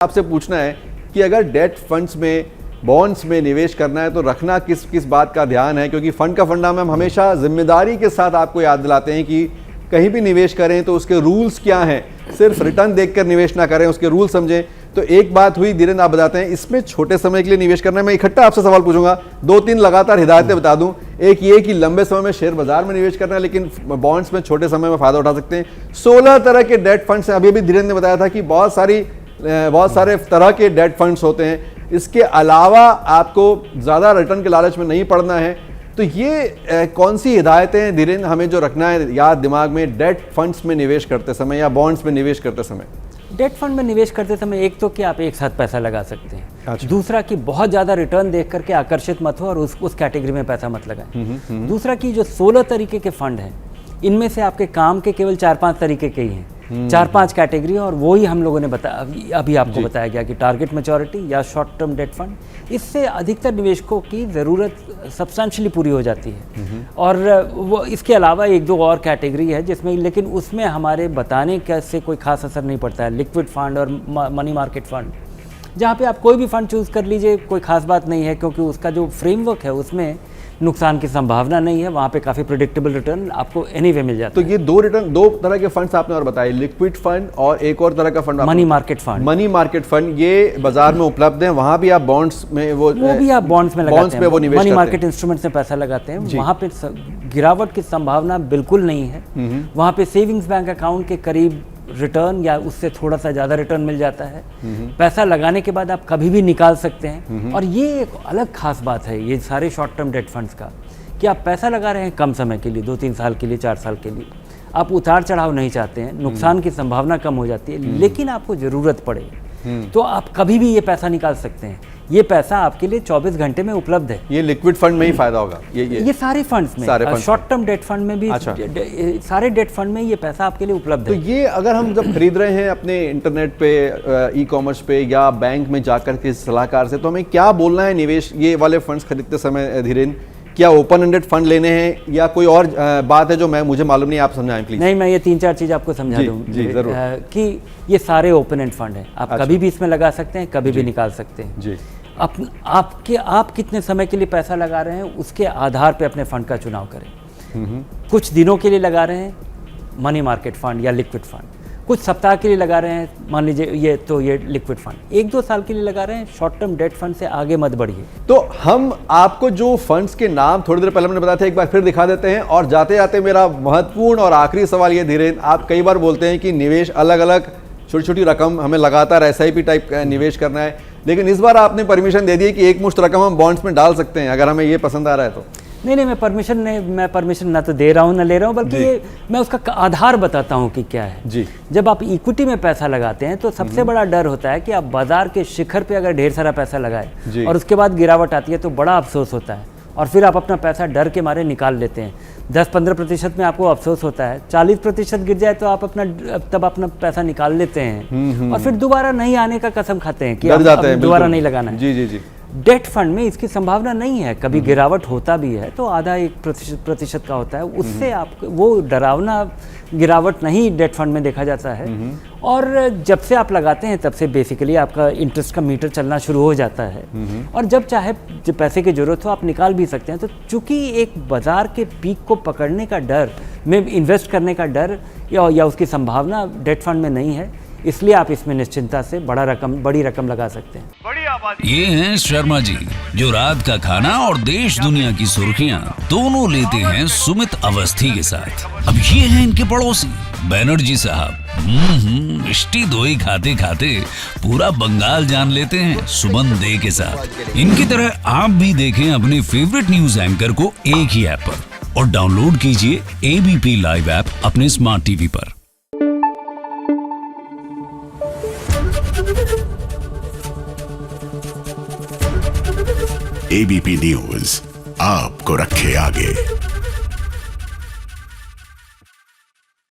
आपसे पूछना है कि अगर डेट फंड्स में बॉन्ड्स में निवेश करना है तो रखना किस किस बात का ध्यान है, क्योंकि फंड का फंडा में हम हमेशा जिम्मेदारी के साथ आपको याद दिलाते हैं कि कहीं भी निवेश करें तो उसके रूल्स क्या हैं, सिर्फ रिटर्न देखकर निवेश ना करें, उसके रूल समझें। तो एक बात हुई, धीरेन्द्र आप बताते हैं इसमें छोटे समय के लिए निवेश करना है। मैं इकट्ठा आपसे सवाल पूछूंगा, 2-3 लगातार हिदायतें बता दूं। एक ये कि लंबे समय में शेयर बाजार में निवेश करना है, लेकिन बॉन्ड्स में छोटे समय में फायदा उठा सकते हैं। 16 तरह के डेट फंड्स हैं, अभी भी धीरेन्द्र ने बताया था कि बहुत सारे तरह के डेट फंड्स होते हैं। इसके अलावा आपको ज़्यादा रिटर्न के लालच में नहीं पड़ना है। तो ये कौन सी हिदायतें हैं धीरेन्द्र हमें जो रखना है याद दिमाग में डेट फंड्स में निवेश करते समय या बॉन्ड्स में निवेश करते समय? डेट फंड में निवेश करते समय एक तो कि आप एक साथ पैसा लगा सकते हैं। अच्छा। दूसरा कि बहुत ज़्यादा रिटर्न देख करके आकर्षित मत हो और उस कैटेगरी में पैसा मत लगाएं। दूसरा कि जो 16 तरीके के फंड हैं, इनमें से आपके काम के केवल 4-5 तरीके के ही हैं, 4-5 कैटेगरी, और वो ही हम लोगों ने अभी आपको बताया गया कि टारगेट मैच्योरिटी या शॉर्ट टर्म डेट फंड, इससे अधिकतर निवेशकों की ज़रूरत सब्सटेंशियली पूरी हो जाती है। और वो इसके अलावा 1-2 और कैटेगरी है जिसमें, लेकिन उसमें हमारे बताने का से कोई खास असर नहीं पड़ता है। लिक्विड फंड और मनी मार्केट फंड, जहाँ पे आप कोई भी फंड चूज़ कर लीजिए, कोई खास बात नहीं है, क्योंकि उसका जो फ्रेमवर्क है उसमें नुकसान की संभावना नहीं है। वहाँ पे काफ़ी प्रेडिक्टेबल रिटर्न आपको एनीवे मिल जाता है। तो ये दो तरह के फंड्स आपने और बताए, लिक्विड फंड और एक और तरह का fund money market fund. Money market fund ये बाजार में उपलब्ध है, वहाँ भी आप बॉन्ड्स में वो भी आप बॉन्ड्स में लगाते हैं, वो निवेश मनी मार्केट इंस्ट्रूमेंट्स में पैसा लगाते हैं। वहाँ पे गिरावट की संभावना बिल्कुल नहीं है। वहाँ पे सेविंग्स बैंक अकाउंट के करीब रिटर्न या उससे थोड़ा सा ज़्यादा रिटर्न मिल जाता है। पैसा लगाने के बाद आप कभी भी निकाल सकते हैं। और ये एक अलग खास बात है ये सारे शॉर्ट टर्म डेट फंड्स का, कि आप पैसा लगा रहे हैं कम समय के लिए, 2-3 साल के लिए, 4 साल के लिए। आप उतार चढ़ाव नहीं चाहते हैं, नुकसान की संभावना कम हो जाती है, लेकिन आपको ज़रूरत पड़े तो आप कभी भी ये पैसा निकाल सकते हैं। ये पैसा आपके लिए 24 घंटे में उपलब्ध है। ये लिक्विड फंड में ही फायदा होगा, ये सारे फंड्स में, शॉर्ट टर्म डेट फंड में भी। अच्छा। सारे डेट फंड में ये पैसा आपके लिए उपलब्ध है। तो ये अगर हम जब खरीद रहे हैं अपने इंटरनेट पे, ई कॉमर्स पे या बैंक में जाकर के सलाहकार से, तो हमें क्या बोलना है निवेश ये वाले फंड्स खरीदते समय धीरेन्द्र? क्या ओपन एंडेड फंड लेने हैं या कोई और बात है जो मुझे मालूम नहीं, आप समझाएं प्लीज। नहीं, मैं ये 3-4 चीज़ आपको समझा दूँ कि ये सारे ओपन एंड फंड हैं। आप कभी भी इसमें लगा सकते हैं, कभी भी निकाल सकते हैं जी। आप कितने समय के लिए पैसा लगा रहे हैं उसके आधार पे अपने फंड का चुनाव करें। कुछ दिनों के लिए लगा रहे हैं मनी मार्केट फंड या लिक्विड फंड, कुछ सप्ताह के लिए लगा रहे हैं, मान लीजिए ये लिक्विड फंड, 1-2 साल के लिए लगा रहे हैं, शॉर्ट टर्म डेट फंड से आगे मत बढ़िए। तो हम आपको जो फंड्स के नाम थोड़ी देर पहले हमने बताया था, एक बार फिर दिखा देते हैं। और जाते जाते मेरा महत्वपूर्ण और आखिरी सवाल ये धीरेन्द्र, आप कई बार बोलते हैं कि निवेश अलग अलग छोटी छोटी रकम हमें लगातार SIP टाइप का निवेश करना है, लेकिन इस बार आपने परमिशन दे दी कि एक मुश्त रकम हम बॉन्ड्स में डाल सकते हैं अगर हमें ये पसंद आ रहा है तो। नहीं, मैं परमिशन ना तो दे रहा हूँ ना ले रहा हूँ, बल्कि ये मैं उसका आधार बताता हूँ कि क्या है जी। जब आप इक्विटी में पैसा लगाते हैं तो सबसे बड़ा डर होता है कि आप बाजार के शिखर पे अगर ढेर सारा पैसा लगाए और उसके बाद गिरावट आती है तो बड़ा अफसोस होता है, और फिर आप अपना पैसा डर के मारे निकाल लेते हैं। 10-15% में आपको अफसोस होता है, 40% गिर जाए तो आप अपना पैसा निकाल लेते हैं और फिर दोबारा नहीं आने का कसम खाते हैं कि दोबारा नहीं लगाना है। जी। डेट फंड में इसकी संभावना नहीं है, कभी गिरावट होता भी है तो आधा 1% का होता है, उससे आप वो डरावना गिरावट नहीं डेट फंड में देखा जाता है। और जब से आप लगाते हैं तब से बेसिकली आपका इंटरेस्ट का मीटर चलना शुरू हो जाता है, और जब चाहे जब पैसे की जरूरत हो आप निकाल भी सकते हैं। तो चूंकि एक बाजार के पीक को पकड़ने का डर में इन्वेस्ट करने का डर या उसकी संभावना डेट फंड में नहीं है, इसलिए आप इसमें निश्चिंता से बड़ी रकम लगा सकते हैं। ये हैं शर्मा जी, जो रात का खाना और देश दुनिया की सुर्खियां दोनों लेते हैं सुमित अवस्थी के साथ। अब ये हैं इनके पड़ोसी बैनर्जी साहब। मिष्टी दोई खाते खाते पूरा बंगाल जान लेते हैं सुमन दे के साथ। इनकी तरह आप भी देखें अपने फेवरेट न्यूज एंकर को एक ही ऐप पर, और डाउनलोड कीजिए ABP लाइव ऐप अपने स्मार्ट टीवी पर। ABP न्यूज आपको रखे आगे।